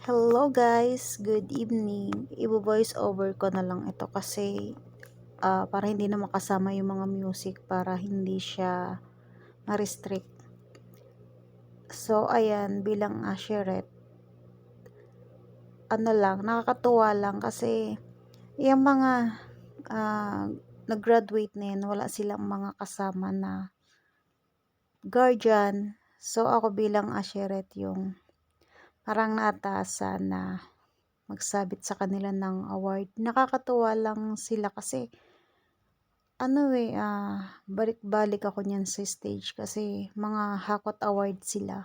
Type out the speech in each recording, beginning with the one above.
Hello guys, good evening. Ibo-voice over ko na lang ito kasi para hindi na makasama yung mga music para hindi siya ma-restrict. So ayan, bilang Asheret, nakakatuwa lang kasi yung mga nag-graduate na yun, wala silang mga kasama na guardian. So ako bilang Asheret yung parang naatasan na magsabit sa kanila ng award. Nakakatuwa lang sila kasi balik-balik ako niyan sa stage kasi mga Hakot Award sila.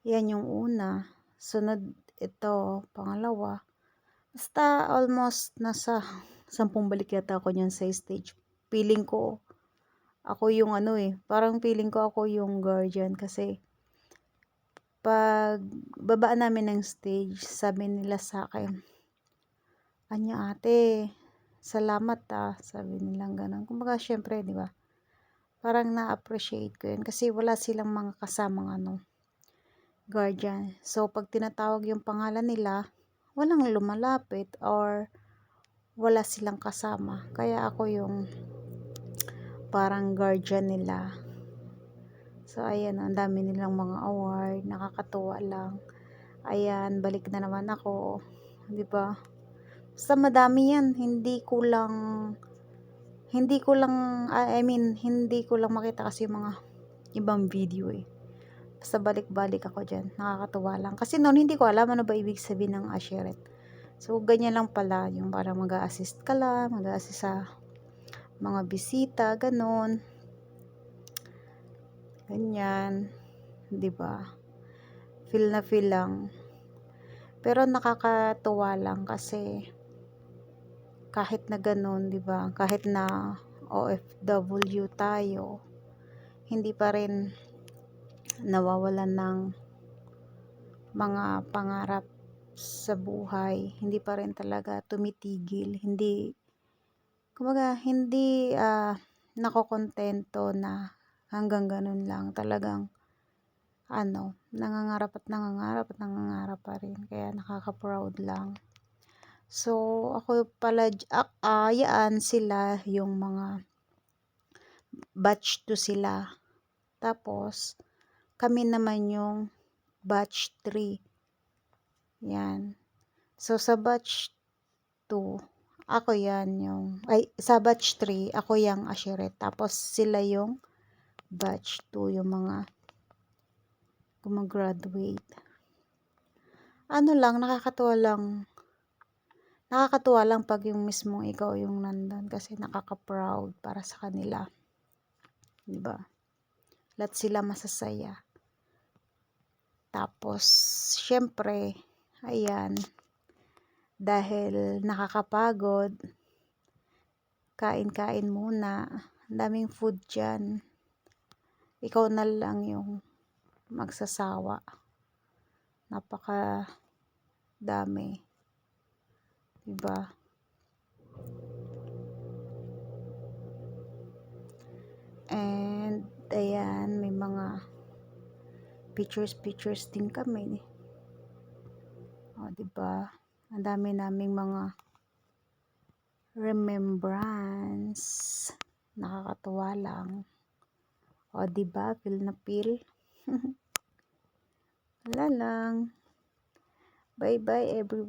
Yan yung una. Sunod ito, pangalawa. Basta almost nasa 10 balik yata ako niyan sa stage. Feeling ko ako yung parang feeling ko ako yung guardian kasi pag baba namin ng stage, sabi nila sa akin, "Anya ate, salamat sabi nilang ganun. Kumbaga syempre, 'di ba? Parang na-appreciate ko 'yun kasi wala silang mga kasamang guardian. So pag tinatawag yung pangalan nila, walang lumalapit or wala silang kasama. Kaya ako yung parang guardian nila. So ayan, ang dami nilang mga award, nakakatuwa lang. Ayan, balik na naman ako, 'di ba? Basta madami 'yan, hindi ko lang makita kasi yung mga ibang video Basta balik-balik ako dyan. Nakakatuwa lang. Kasi noon hindi ko alam ano ba ibig sabihin ng Asheret. So, ganyan lang pala. Yung parang mag-a-assist ka lang, mag-a-assist sa mga bisita, ganun. Ganyan. 'Di ba? Feel na feel lang. Pero nakakatuwa lang kasi kahit na ganun, 'di ba? Kahit na OFW tayo, hindi pa rin nawawalan ng mga pangarap sa buhay. Hindi pa rin talaga tumitigil. Hindi nakokontento na hanggang ganun lang. Talagang nangangarap at nangangarap at nangangarap pa rin. Kaya nakaka-proud lang. So, ako pala, yaan sila yung mga batch 2 sila. Tapos, kami naman yung batch 3. Yan. So, sa batch 2, ako sa batch 3, ako yung Asheret. Tapos, sila yung batch 2, yung mga gumagraduate. Nakakatuwa lang pag yung mismong ikaw yung nandun kasi nakaka-proud para sa kanila. 'Di ba? Lahat sila masasaya. Tapos, syempre, ayan, dahil nakakapagod, kain-kain muna. Ang daming food dyan. Ikaw na lang yung magsasawa. Napaka dami. Diba? And, ayan, may mga pictures din kami. O, diba? Ang dami naming mga remembrance. Nakakatuwa lang. O, diba? Feel na feel. Wala lang. Bye-bye everyone.